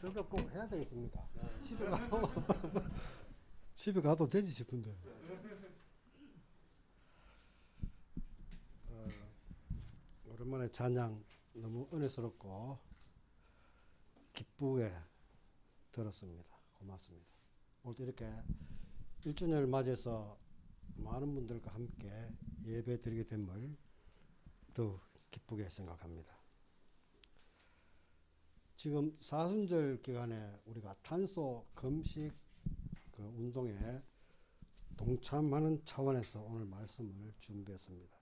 설교 꼭 해야 되겠습니까? 집에 가도 집에 가도 되지 싶은데. 오랜만에 찬양 너무 은혜스럽고 기쁘게 들었습니다. 고맙습니다. 오늘도 이렇게 1주년을 맞이해서 많은 분들과 함께 예배 드리게 됨을 더욱 기쁘게 생각합니다. 지금 사순절 기간에 우리가 탄소 금식 그 운동에 동참하는 차원에서 오늘 말씀을 준비했습니다.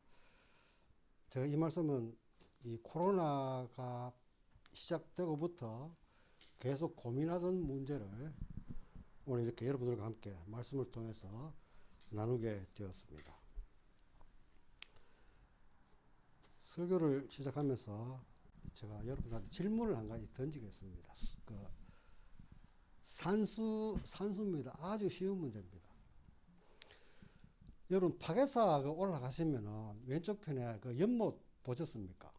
제가 이 말씀은 이 코로나가 시작되고부터 계속 고민하던 문제를 오늘 이렇게 여러분들과 함께 말씀을 통해서 나누게 되었습니다. 설교를 시작하면서 제가 여러분들한테 질문을 한 가지 던지겠습니다. 산수입니다. 아주 쉬운 문제입니다. 여러분 파괴사 올라가시면은 왼쪽 편에 그 연못 보셨습니까?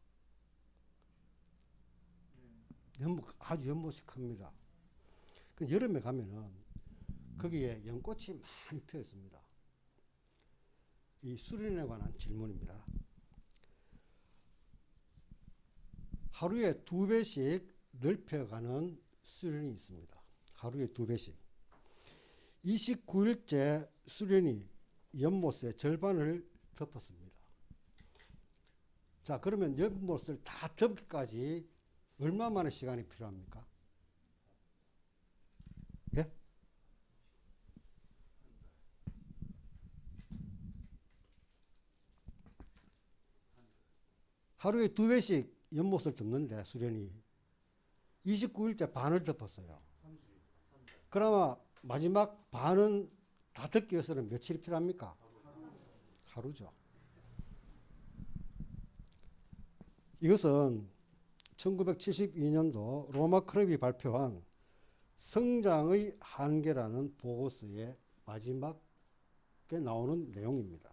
연못, 아주 연못이 큽니다. 그 여름에 가면은 거기에 연꽃이 많이 피어 있습니다. 이 수련에 관한 질문입니다. 하루에 2배씩 넓혀가는 수련이 있습니다. 하루에 2배씩. 29일째 수련이 연못의 절반을 덮었습니다. 자, 그러면 연못을 다 덮기까지 얼마 만의 시간이 필요합니까? 예? 하루에 2배씩 연못을 덮는데 수련이 29일째 반을 덮었어요. 그러면 마지막 반은 다 덮기 위해서는 며칠이 필요합니까? 하루죠. 이것은 1972년도 로마 클럽이 발표한 성장의 한계라는 보고서의 마지막에 나오는 내용입니다.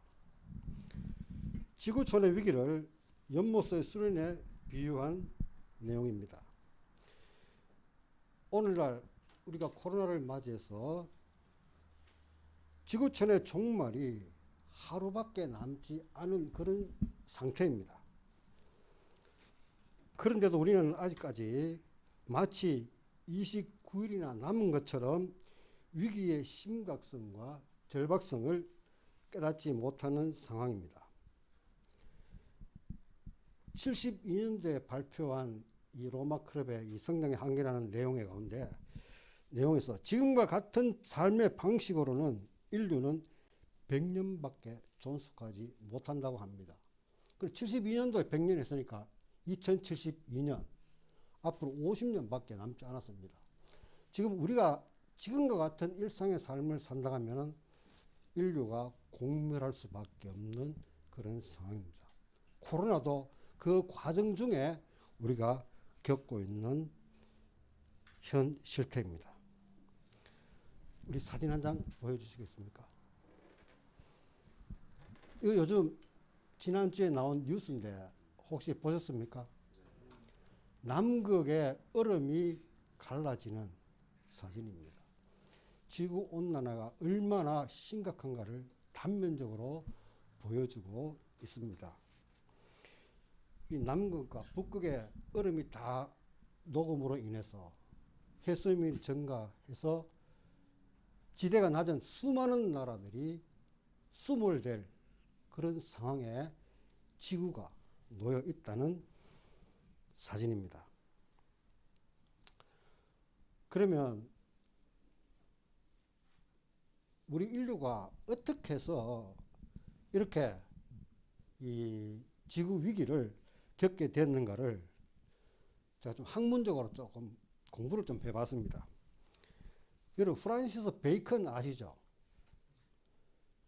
지구촌의 위기를 연못의 수련에 비유한 내용입니다. 오늘날 우리가 코로나를 맞이해서 지구촌의 종말이 하루밖에 남지 않은 그런 상태입니다. 그런데도 우리는 아직까지 마치 29일이나 남은 것처럼 위기의 심각성과 절박성을 깨닫지 못하는 상황입니다. 72년도에 발표한 이 로마 클럽의 이 성장의 한계라는 내용의 가운데 내용에서 지금과 같은 삶의 방식으로는 인류는 100년밖에 존속하지 못한다고 합니다. 그리고 72년도에 100년 했으니까 2072년 앞으로 50년밖에 남지 않았습니다. 지금 우리가 지금과 같은 일상의 삶을 산다면 인류가 공멸할 수밖에 없는 그런 상황입니다. 코로나도 그 과정 중에 우리가 겪고 있는 현 실태입니다. 우리 사진 한 장 보여주시겠습니까? 이거 요즘 지난주에 나온 뉴스인데 혹시 보셨습니까? 남극의 얼음이 갈라지는 사진입니다. 지구온난화가 얼마나 심각한가를 단면적으로 보여주고 있습니다. 이 남극과 북극의 얼음이 다 녹음으로 인해서 해수면이 증가해서 지대가 낮은 수많은 나라들이 수몰될 그런 상황에 지구가 놓여 있다는 사진입니다. 그러면 우리 인류가 어떻게 해서 이렇게 이 지구 위기를 겪게 됐는가를 제가 좀 학문적으로 조금 공부를 좀 해봤습니다. 여러분 프란시스 베이컨 아시죠?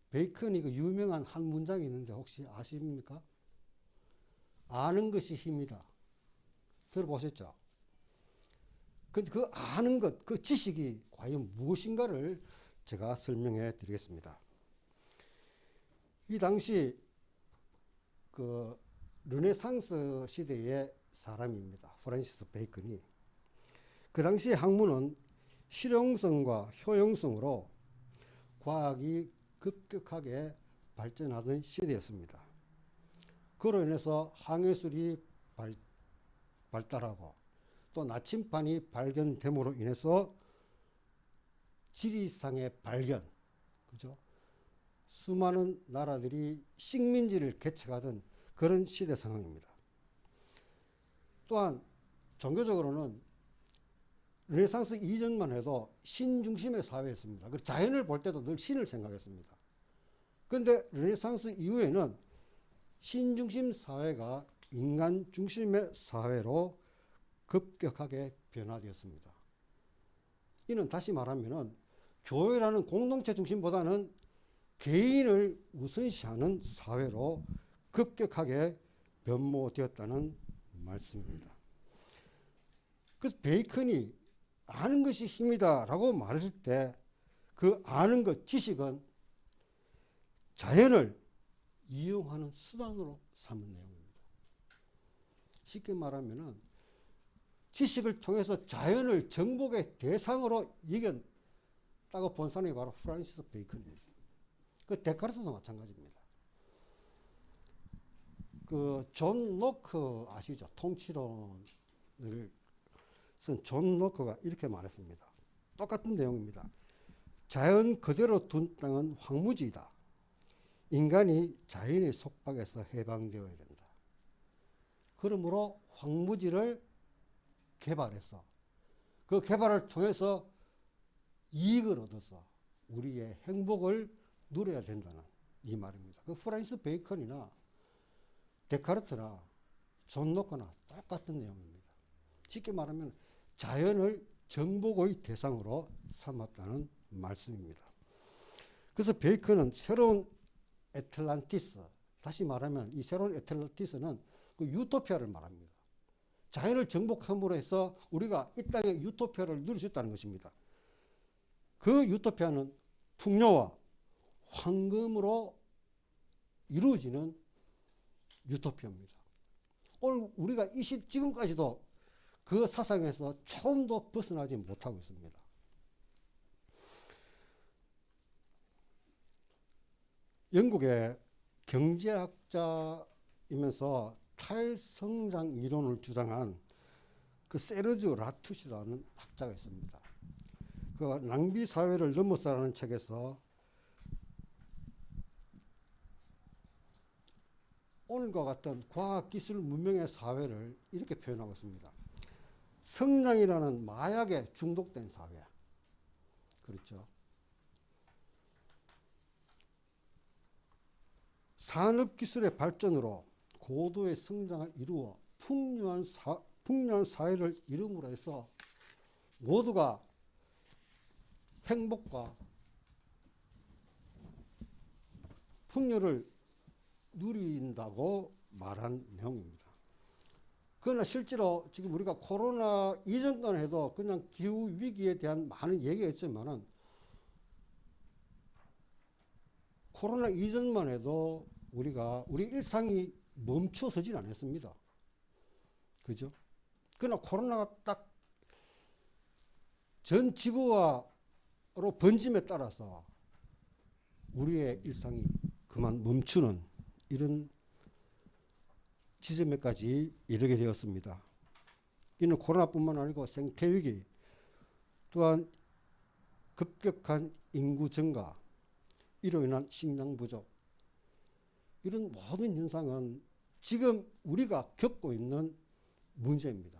베이컨이 그 유명한 한 문장이 있는데 혹시 아십니까? 아는 것이 힘이다. 들어보셨죠? 근데 그 아는 것, 그 지식이 과연 무엇인가를 제가 설명해 드리겠습니다. 이 당시 그 르네상스 시대의 사람입니다. 프란시스 베이컨이. 그 당시 학문은 실용성과 효용성으로 과학이 급격하게 발전하던 시대였습니다. 그로 인해서 항해술이 발달하고 또 나침반이 발견됨으로 인해서 지리상의 발견, 그죠? 수많은 나라들이 식민지를 개척하던 그런 시대 상황입니다. 또한 종교적으로는 르네상스 이전만 해도 신 중심의 사회였습니다. 자연을 볼 때도 늘 신을 생각했습니다. 그런데 르네상스 이후에는 신 중심 사회가 인간 중심의 사회로 급격하게 변화되었습니다. 이는 다시 말하면 교회라는 공동체 중심보다는 개인을 우선시하는 사회로 급격하게 변모되었다는 말씀입니다. 그래서 베이컨이 아는 것이 힘이다 라고 말했을 때 그 아는 것, 지식은 자연을 이용하는 수단으로 삼은 내용입니다. 쉽게 말하면 지식을 통해서 자연을 정복의 대상으로 여겼다고 본 사람이 바로 프란시스 베이컨입니다. 그 데카르트도 마찬가지입니다. 그 존 로크 아시죠? 통치론을 쓴 존 로크가 이렇게 말했습니다. 똑같은 내용입니다. 자연 그대로 둔 땅은 황무지이다. 인간이 자연의 속박에서 해방되어야 된다. 그러므로 황무지를 개발해서 그 개발을 통해서 이익을 얻어서 우리의 행복을 누려야 된다는 이 말입니다. 그 프란시스 베이컨이나 데카르트나 존 로크나 똑같은 내용입니다. 쉽게 말하면 자연을 정복의 대상으로 삼았다는 말씀입니다. 그래서 베이컨은 새로운 애틀란티스, 다시 말하면 이 새로운 애틀란티스는 그 유토피아를 말합니다. 자연을 정복함으로 해서 우리가 이 땅의 유토피아를 누릴 수 있다는 것입니다. 그 유토피아는 풍요와 황금으로 이루어지는 유토피아입니다. 오늘 우리가 지금까지도 그 사상에서 조금도 벗어나지 못하고 있습니다. 영국의 경제학자이면서 탈성장 이론을 주장한 그 세르주 라투시라는 학자가 있습니다. 그 낭비 사회를 넘어서라는 책에서 오늘과 같은 과학기술 문명의 사회를 이렇게 표현하고 있습니다. 성장이라는 마약에 중독된 사회. 그렇죠. 산업기술의 발전으로 고도의 성장을 이루어 풍요한 사회를 이룸으로 해서 모두가 행복과 풍요를 누린다고 말한 내용입니다. 그러나 실제로 지금 우리가 코로나 이전만 해도 그냥 기후위기에 대한 많은 얘기가 있지만은 코로나 이전만 해도 우리 일상이 멈춰서진 않았습니다. 그죠? 그러나 코로나가 딱 전 지구화로 번짐에 따라서 우리의 일상이 그만 멈추는 이런 지점에까지 이르게 되었습니다. 이는 코로나뿐만 아니고 생태위기, 또한 급격한 인구 증가, 이로 인한 식량 부족, 이런 모든 현상은 지금 우리가 겪고 있는 문제입니다.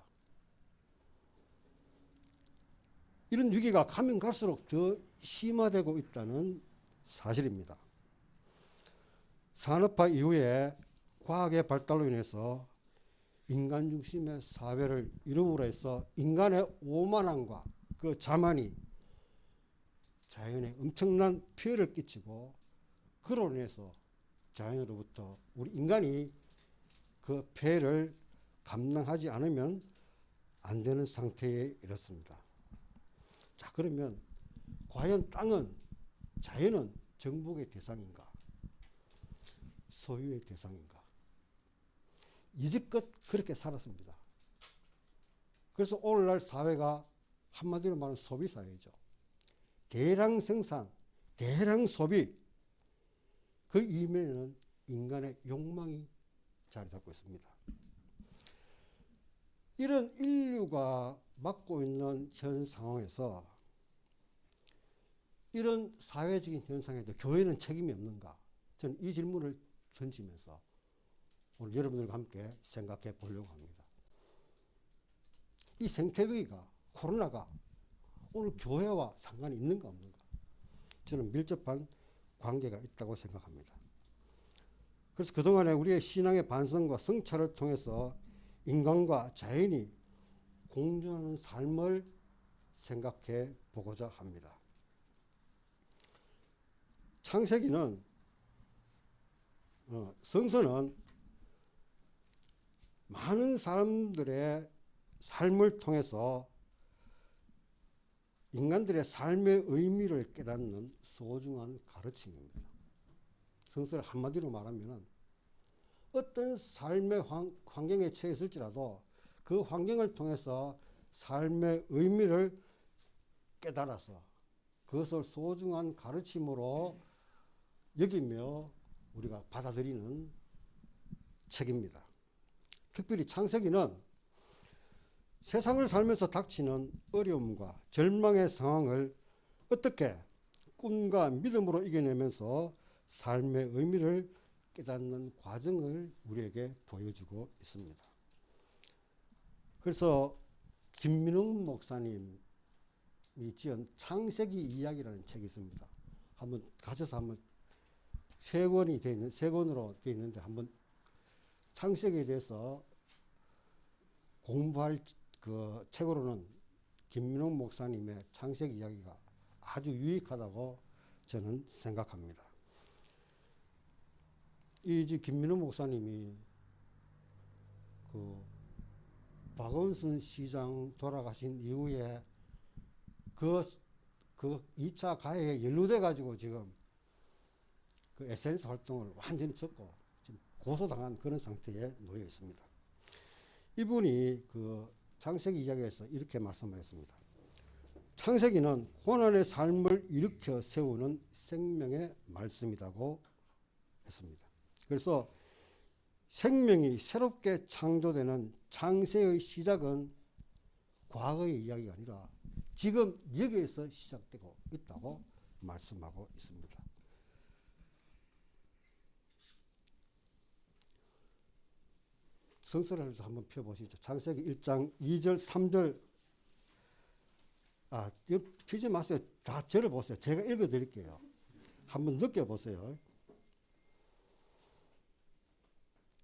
이런 위기가 가면 갈수록 더 심화되고 있다는 사실입니다. 산업화 이후에 과학의 발달로 인해서 인간 중심의 사회를 이룸으로 해서 인간의 오만함과 그 자만이 자연에 엄청난 피해를 끼치고 그로 인해서 자연으로부터 우리 인간이 그 피해를 감당하지 않으면 안 되는 상태에 이렇습니다. 자, 그러면 과연 자연은 정복의 대상인가? 소유의 대상인가? 이제껏 그렇게 살았습니다. 그래서 오늘날 사회가 한마디로 말하면 소비사회죠. 대량 생산, 대량 소비, 그 이면에는 인간의 욕망이 자리 잡고 있습니다. 이런 인류가 맡고 있는 현 상황에서 이런 사회적인 현상에도 교회는 책임이 없는가? 저는 이 질문을 던지면서 오늘 여러분들과 함께 생각해 보려고 합니다. 이 생태위기가, 코로나가 오늘 교회와 상관이 있는가 없는가? 저는 밀접한 관계가 있다고 생각합니다. 그래서 그동안에 우리의 신앙의 반성과 성찰을 통해서 인간과 자연이 공존하는 삶을 생각해 보고자 합니다. 창세기는 성서는 많은 사람들의 삶을 통해서 인간들의 삶의 의미를 깨닫는 소중한 가르침입니다. 성서를 한마디로 말하면 어떤 삶의 환경에 처했을지라도 그 환경을 통해서 삶의 의미를 깨달아서 그것을 소중한 가르침으로 여기며 우리가 받아들이는 책입니다. 특별히 창세기는 세상을 살면서 닥치는 어려움과 절망의 상황을 어떻게 꿈과 믿음으로 이겨내면서 삶의 의미를 깨닫는 과정을 우리에게 보여주고 있습니다. 그래서 김민웅 목사님이 지은 창세기 이야기라는 책이 있습니다. 한번 가셔서 한번 세 권으로 되어 있는데 한번 창세기에 대해서 공부할 그 책으로는 김민웅 목사님의 창세기 이야기가 아주 유익하다고 저는 생각합니다. 이 김민웅 목사님이 그 박원순 시장 돌아가신 이후에 그 2차 가해에 연루돼 가지고 지금 그 SNS 활동을 완전히 접고 지금 고소당한 그런 상태에 놓여 있습니다. 이분이 그 창세기 이야기에서 이렇게 말씀하셨습니다. 창세기는 고난의 삶을 일으켜 세우는 생명의 말씀이라고 했습니다. 그래서 생명이 새롭게 창조되는 창세의 시작은 과거의 이야기가 아니라 지금 여기에서 시작되고 있다고 말씀하고 있습니다. 성서를 한번 펴보시죠. 창세기 1장 2절 3절 피지 마세요. 다 절어보세요. 제가 읽어드릴게요. 한번 느껴보세요.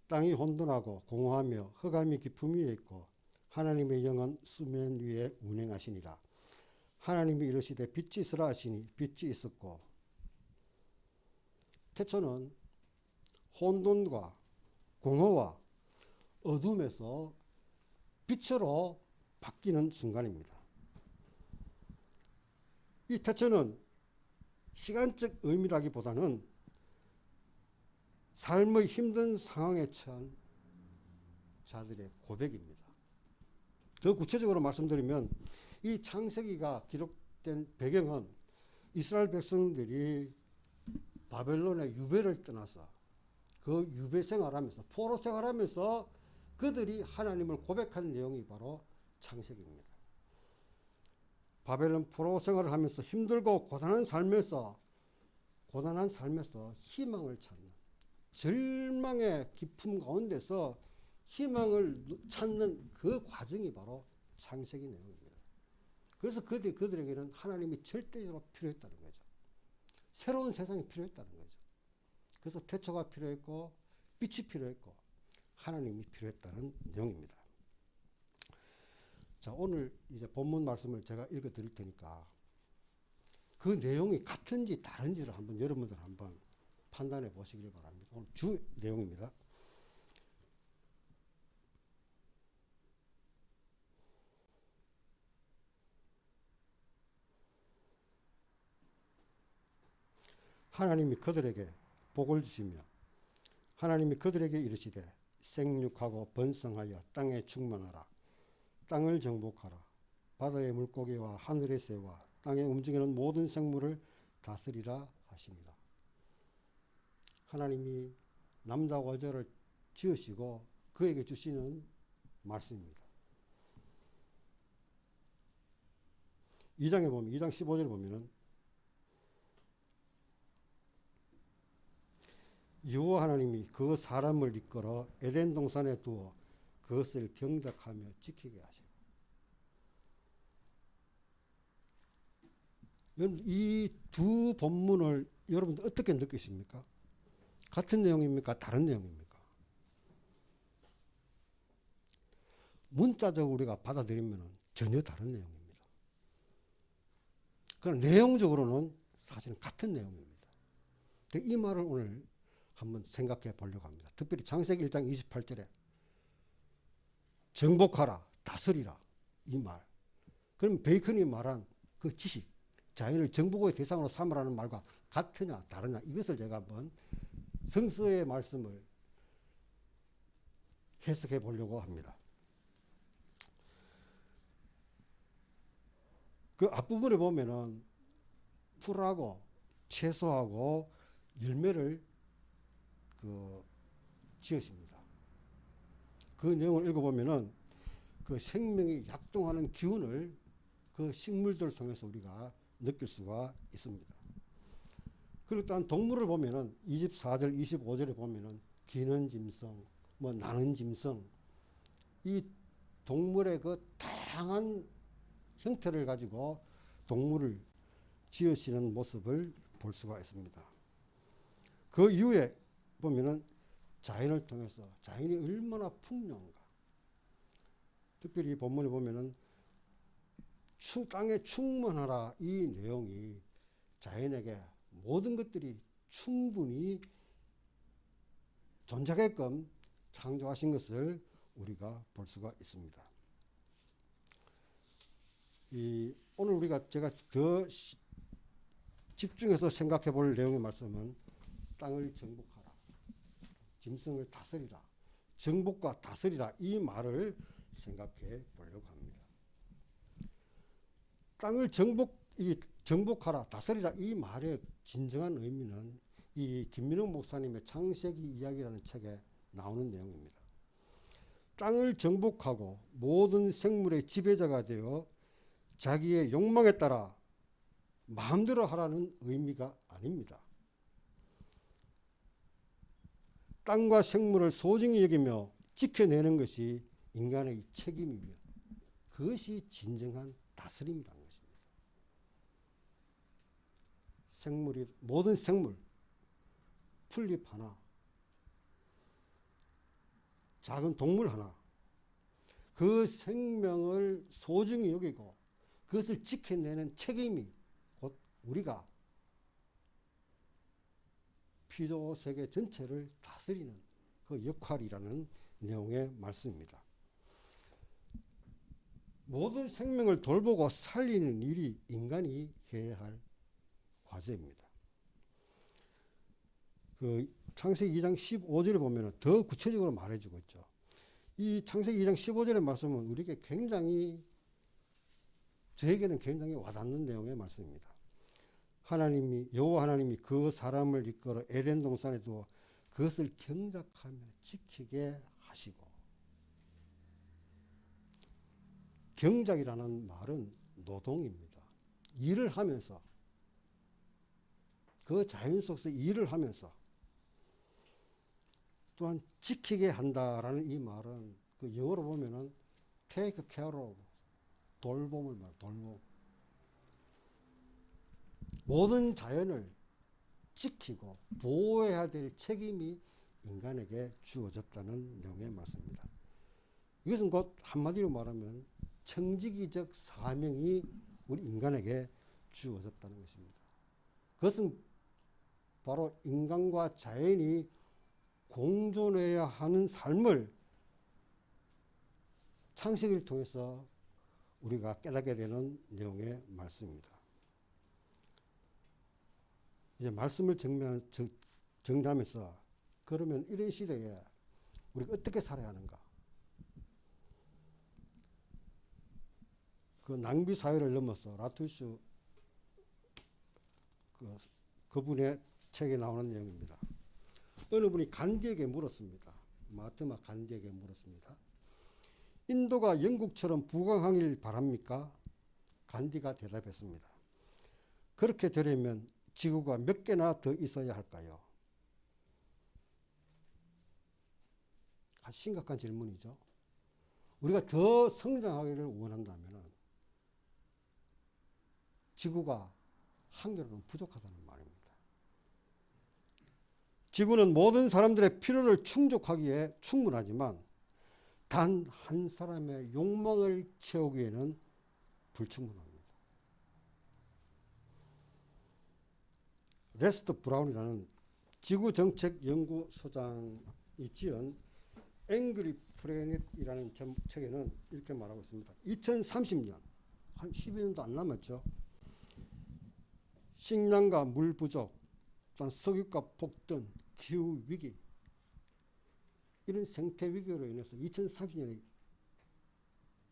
땅이 혼돈하고 공허하며 흑암이 깊음 위에 있고 하나님의 영은 수면 위에 운행하시니라. 하나님이 이르시되 빛이 있으라 하시니 빛이 있었고. 태초는 혼돈과 공허와 어둠에서 빛으로 바뀌는 순간입니다. 이 태초는 시간적 의미라기보다는 삶의 힘든 상황에 처한 자들의 고백입니다. 더 구체적으로 말씀드리면 이 창세기가 기록된 배경은 이스라엘 백성들이 바벨론의 유배를 떠나서 그 유배 생활하면서 포로 생활하면서 그들이 하나님을 고백한 내용이 바로 창세기입니다. 바벨론 포로 생활을 하면서 힘들고 고단한 삶에서 희망을 찾는, 절망의 깊음 가운데서 희망을 찾는 그 과정이 바로 창세기 내용입니다. 그래서 그들에게는 하나님이 절대적으로 필요했다는 거죠. 새로운 세상이 필요했다는 거죠. 그래서 태초가 필요했고 빛이 필요했고 하나님이 필요했다는 내용입니다. 자, 오늘 이제 본문 말씀을 제가 읽어 드릴 테니까 그 내용이 같은지 다른지를 한번 여러분들 한번 판단해 보시길 바랍니다. 오늘 주 내용입니다. 하나님이 그들에게 복을 주시며 하나님이 그들에게 이르시되 생육하고 번성하여 땅에 충만하라. 땅을 정복하라. 바다의 물고기와 하늘의 새와 땅에 움직이는 모든 생물을 다스리라 하시니라. 하나님이 남자와 여자를 지으시고 그에게 주시는 말씀입니다. 2장에 보면 2장 15절에 보면은 여호와 하나님이 그 사람을 이끌어 에덴 동산에 두어 그것을 경작하며 지키게 하시고. 이 두 본문을 여러분들 어떻게 느끼십니까? 같은 내용입니까? 다른 내용입니까? 문자적으로 우리가 받아들이면 전혀 다른 내용입니다. 그러나 내용적으로는 사실은 같은 내용입니다. 이 말을 오늘 한번 생각해 보려고 합니다. 특별히 창세기 1장 28절에 정복하라, 다스리라 이 말. 그럼 베이컨이 말한 그 지식, 자연을 정복의 대상으로 삼으라는 말과 같으냐 다르냐 이것을 제가 한번 성서의 말씀을 해석해 보려고 합니다. 그 앞부분에 보면은 풀하고 채소하고 열매를 지으십니다. 그 내용을 읽어보면은 그 생명이 약동하는 기운을 그 식물들을 통해서 우리가 느낄 수가 있습니다. 그리고 또한 동물을 보면은 24절, 25절에 보면은 기는 짐승, 뭐 나는 짐승, 이 동물의 그 다양한 형태를 가지고 동물을 지으시는 모습을 볼 수가 있습니다. 그 이후에 보면은 자연을 통해서 자연이 얼마나 풍요한가. 특별히 본문에 보면은 땅에 충만하라 이 내용이 자연에게 모든 것들이 충분히 존재하게끔 창조하신 것을 우리가 볼 수가 있습니다. 오늘 제가 더 집중해서 생각해 볼 내용의 말씀은 땅을 정복하라, 짐승을 다스리라, 정복과 다스리라 이 말을 생각해 보려고 합니다. 땅을 정복하라, 다스리라 이 말의 진정한 의미는 이 김민욱 목사님의 창세기 이야기라는 책에 나오는 내용입니다. 땅을 정복하고 모든 생물의 지배자가 되어 자기의 욕망에 따라 마음대로 하라는 의미가 아닙니다. 땅과 생물을 소중히 여기며 지켜내는 것이 인간의 책임이며 그것이 진정한 다스림이라는 것입니다. 모든 생물, 풀잎 하나, 작은 동물 하나, 그 생명을 소중히 여기고 그것을 지켜내는 책임이 곧 우리가 피조 세계 전체를 다스리는 그 역할이라는 내용의 말씀입니다. 모든 생명을 돌보고 살리는 일이 인간이 해야 할 과제입니다. 그 창세기 2장 15절에 보면 더 구체적으로 말해주고 있죠. 이 창세기 2장 15절의 말씀은 우리에게 저에게는 굉장히 와닿는 내용의 말씀입니다. 여호와 하나님이 그 사람을 이끌어 에덴 동산에 두어 그것을 경작하며 지키게 하시고. 경작이라는 말은 노동입니다. 일을 하면서, 그 자연 속에서 일을 하면서 또한 지키게 한다라는 이 말은 그 영어로 보면은 take care of, 돌봄을 말해요. 돌봄. 모든 자연을 지키고 보호해야 될 책임이 인간에게 주어졌다는 내용의 말씀입니다. 이것은 곧 한마디로 말하면 청지기적 사명이 우리 인간에게 주어졌다는 것입니다. 그것은 바로 인간과 자연이 공존해야 하는 삶을 창세기를 통해서 우리가 깨닫게 되는 내용의 말씀입니다. 이제 말씀을 정리하면서 그러면 이런 시대에 우리가 어떻게 살아야 하는가? 그 낭비 사회를 넘어서 라투이스 그분의 책에 나오는 내용입니다. 어느 분이 간디에게 물었습니다. 마하트마 간디에게 물었습니다. 인도가 영국처럼 부강하길 바랍니까? 간디가 대답했습니다. 그렇게 되려면 지구가 몇 개나 더 있어야 할까요? 아주 심각한 질문이죠. 우리가 더 성장하기를 원한다면 지구가 한 개로는 부족하다는 말입니다. 지구는 모든 사람들의 필요를 충족하기에 충분하지만 단 한 사람의 욕망을 채우기에는 불충분합니다. 레스터 브라운이라는 지구정책연구소장이 지은 앵그리 플래닛이라는 책에는 이렇게 말하고 있습니다. 2030년, 한 12년도 안 남았죠. 식량과 물 부족, 또한 석유가 폭등, 기후위기, 이런 생태위기로 인해서 2030년에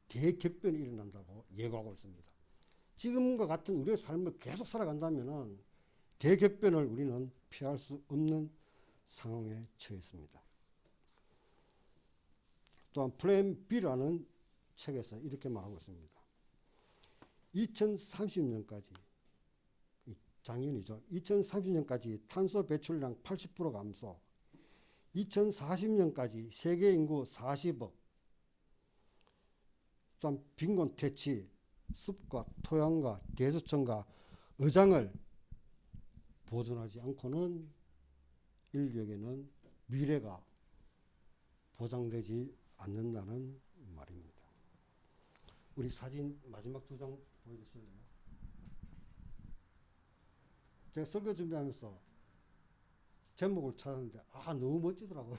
대격변이 일어난다고 예고하고 있습니다. 지금과 같은 우리의 삶을 계속 살아간다면 대격변을 우리는 피할 수 없는 상황에 처했습니다. 또한 플랜 B라는 책에서 이렇게 말하고 있습니다. 2030년까지, 작년이죠. 2030년까지 탄소 배출량 80% 감소, 2040년까지 세계 인구 40억, 또한 빈곤 퇴치, 숲과 토양과 대수청과 어장을 보존하지 않고는 인류에게는 미래가 보장되지 않는다는 말입니다. 우리 사진 마지막 두 장 보여주실래요? 제가 설교 준비하면서 제목을 찾았는데 너무 멋지더라고요.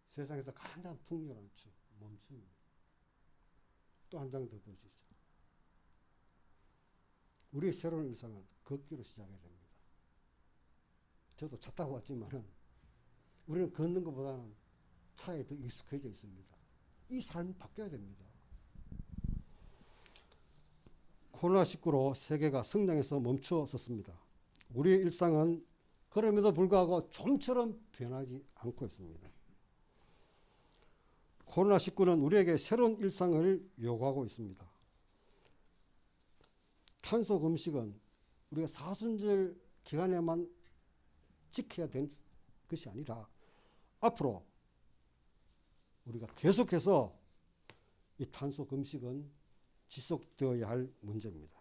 세상에서 가장 풍요로운 춤, 멈춤입니다. 또 한 장 더 보여주시죠. 우리의 새로운 일상은 걷기로 시작해야 됩니다. 저도 차 타고 왔지만은 우리는 걷는 것보다는 차에 더 익숙해져 있습니다. 이 삶이 바뀌어야 됩니다. 코로나19로 세계가 성장해서 멈추었습니다. 우리의 일상은 그럼에도 불구하고 좀처럼 변하지 않고 있습니다. 코로나19는 우리에게 새로운 일상을 요구하고 있습니다. 탄소 금식은 우리가 사순절 기간에만 지켜야 되는 것이 아니라 앞으로 우리가 계속해서 이 탄소 금식은 지속되어야 할 문제입니다.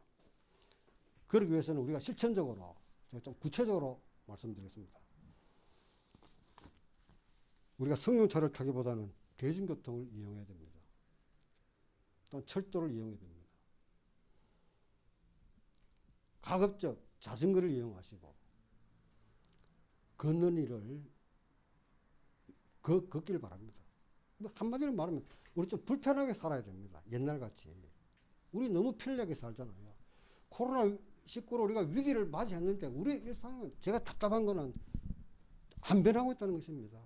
그러기 위해서는 우리가 실천적으로, 제가 좀 구체적으로 말씀드리겠습니다. 우리가 승용차를 타기보다는 대중교통을 이용해야 됩니다. 또 철도를 이용해야 됩니다. 가급적 자전거를 이용하시고 걷는 일을 걷기를 바랍니다. 한마디로 말하면 우리 좀 불편하게 살아야 됩니다. 옛날같이. 우리 너무 편리하게 살잖아요. 코로나19로 우리가 위기를 맞이했는데 우리의 일상은, 제가 답답한 거는 안 변하고 있다는 것입니다.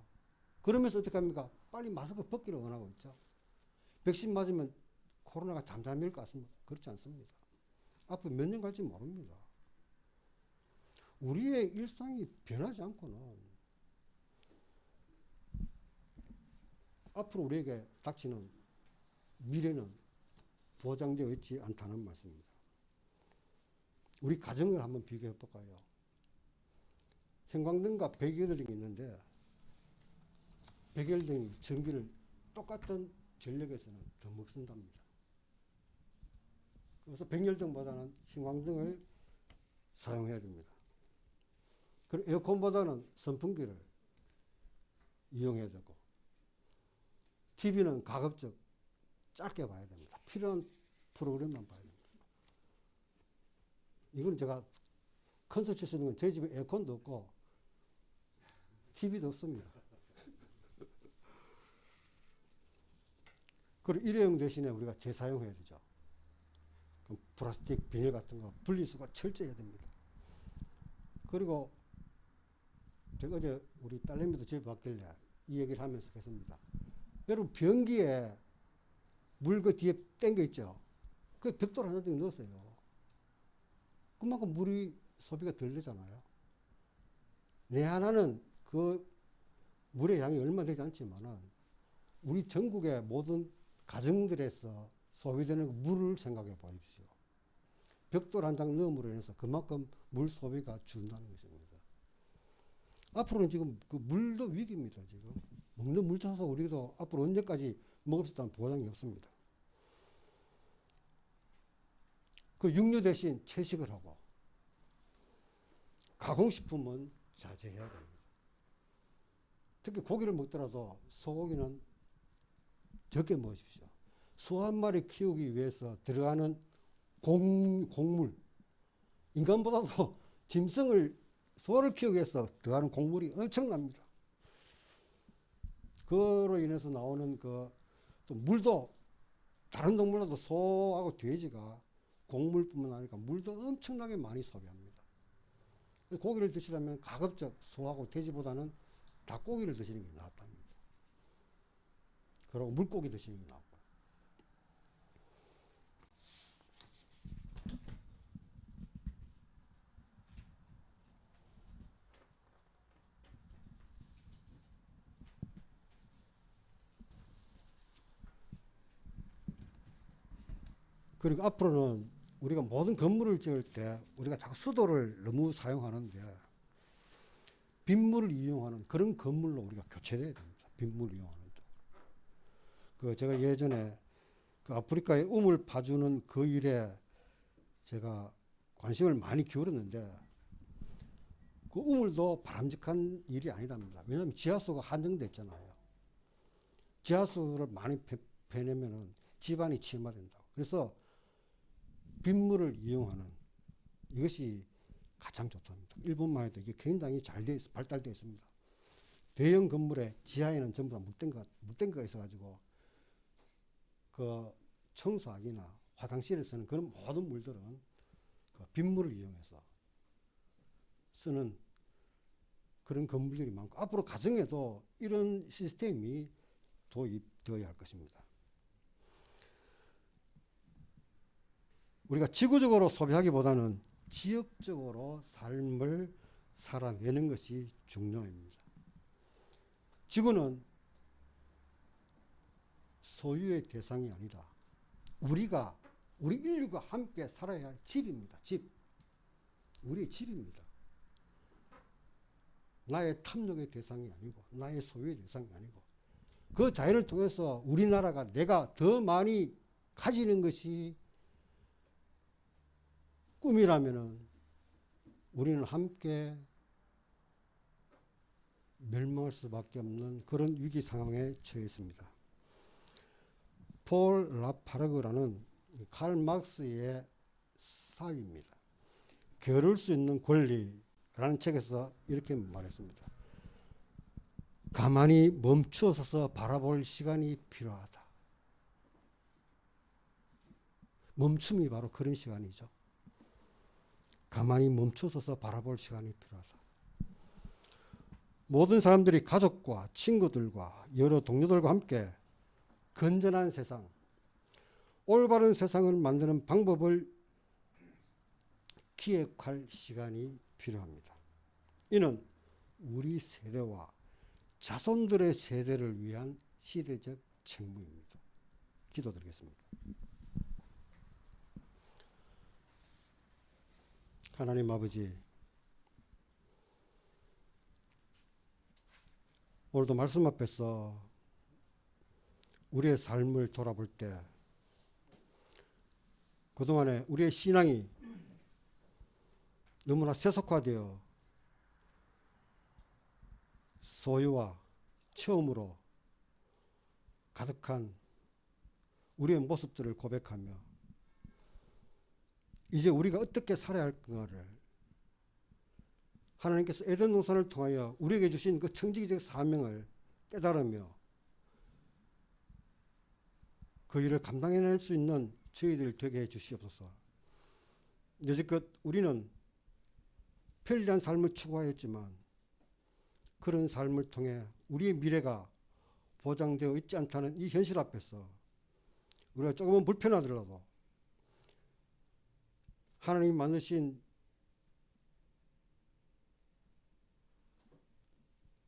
그러면서 어떻게 합니까? 빨리 마스크 벗기를 원하고 있죠. 백신 맞으면 코로나가 잠잠할 것 같습니다. 그렇지 않습니다. 앞으로 몇 년 갈지 모릅니다. 우리의 일상이 변하지 않고는 앞으로 우리에게 닥치는 미래는 보장되어 있지 않다는 말씀입니다. 우리 가정을 한번 비교해 볼까요? 형광등과 백열등이 있는데 백열등이 전기를 똑같은 전력에서는 더 먹습니다. 그래서 백열등보다는 형광등을 사용해야 됩니다. 그리고 에어컨보다는 선풍기를 이용해야 되고, TV는 가급적 짧게 봐야 됩니다. 필요한 프로그램만 봐야 됩니다. 이건 제가 컨설 칠 수 있는 건 저희 집에 에어컨도 없고 TV도 없습니다. 그리고 일회용 대신에 우리가 재사용해야 되죠. 그럼 플라스틱, 비닐 같은 거 분리수거 철저히 해야 됩니다. 그리고 제가 어제 우리 딸내미도 집에 왔길래 이 얘기를 하면서 했습니다. 여러분, 변기에 물 그 뒤에 땡겨 있죠. 그 벽돌 하나 씩 넣었어요. 그만큼 물이 소비가 덜 되잖아요. 내 하나는 그 물의 양이 얼마 되지 않지만은 우리 전국의 모든 가정들에서 소비되는 그 물을 생각해 보십시오. 벽돌 한 장 넣음으로 인해서 그만큼 물 소비가 준다는 것입니다. 앞으로는 지금 그 물도 위기입니다. 지금 먹는 물 찾아서 우리도 앞으로 언제까지 먹을 수 있다는 보장이 없습니다. 그 육류 대신 채식을 하고 가공식품은 자제해야 됩니다. 특히 고기를 먹더라도 소고기는 적게 먹으십시오. 소 한 마리 키우기 위해서 들어가는 곡물, 인간보다도 짐승을, 소를 키우기 위해서 들어가는 곡물이 엄청납니다. 그로 인해서 나오는 또 물도 다른 동물들도 소하고 돼지가 곡물뿐만 아니라 물도 엄청나게 많이 소비합니다. 고기를 드시려면 가급적 소하고 돼지보다는 닭고기를 드시는 게 낫답니다. 그리고 물고기 드시는 게 낫고. 그리고 앞으로는 우리가 모든 건물을 지을 때 우리가 자꾸 수도를 너무 사용하는데 빗물을 이용하는 그런 건물로 우리가 교체돼야 됩니다. 빗물을 이용하는. 제가 예전에 그 아프리카의 우물 파주는 그 일에 제가 관심을 많이 기울였는데 그 우물도 바람직한 일이 아니랍니다. 왜냐하면 지하수가 한정됐잖아요. 지하수를 많이 빼내면은 집안이 침하된다고. 그래서 빗물을 이용하는 이것이 가장 좋답니다. 일본만 해도 이게 굉장히 잘 발달되어 있습니다. 대형 건물의 지하에는 전부 다 물탱크가 있어가지고 그 청소하기나 화장실에 쓰는 그런 모든 물들은 그 빗물을 이용해서 쓰는 그런 건물들이 많고 앞으로 가정에도 이런 시스템이 도입되어야 할 것입니다. 우리가 지구적으로 소비하기보다는 지역적으로 삶을 살아내는 것이 중요합니다. 지구는 소유의 대상이 아니라 우리 인류가 함께 살아야 할 집입니다. 집. 우리의 집입니다. 나의 탐욕의 대상이 아니고 나의 소유의 대상이 아니고 그 자연을 통해서 우리나라가 내가 더 많이 가지는 것이 꿈이라면은 우리는 함께 멸망할 수밖에 없는 그런 위기 상황에 처했습니다. 폴 라파르그라는 칼 막스의 사위입니다. 겨룰 수 있는 권리라는 책에서 이렇게 말했습니다. 가만히 멈추어서 바라볼 시간이 필요하다. 멈춤이 바로 그런 시간이죠. 가만히 멈춰서서 바라볼 시간이 필요하다. 모든 사람들이 가족과 친구들과 여러 동료들과 함께 건전한 세상, 올바른 세상을 만드는 방법을 기획할 시간이 필요합니다. 이는 우리 세대와 자손들의 세대를 위한 시대적 책무입니다. 기도드리겠습니다. 하나님 아버지, 오늘도 말씀 앞에서 우리의 삶을 돌아볼 때 그동안에 우리의 신앙이 너무나 세속화되어 소유와 처음으로 가득한 우리의 모습들을 고백하며 이제 우리가 어떻게 살아야 할까를 하나님께서 에덴 동산을 통하여 우리에게 주신 그 청지기적 사명을 깨달으며 그 일을 감당해낼 수 있는 저희들 되게 해 주시옵소서. 여지껏 우리는 편리한 삶을 추구하였지만 그런 삶을 통해 우리의 미래가 보장되어 있지 않다는 이 현실 앞에서 우리가 조금은 불편하더라도 하나님이 만드신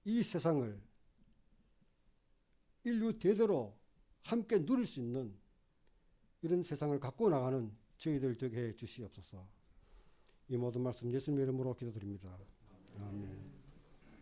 이 세상을 인류 대대로 함께 누릴 수 있는 이런 세상을 갖고 나가는 저희들 되게 해 주시옵소서. 이 모든 말씀 예수님의 이름으로 기도드립니다. 아멘.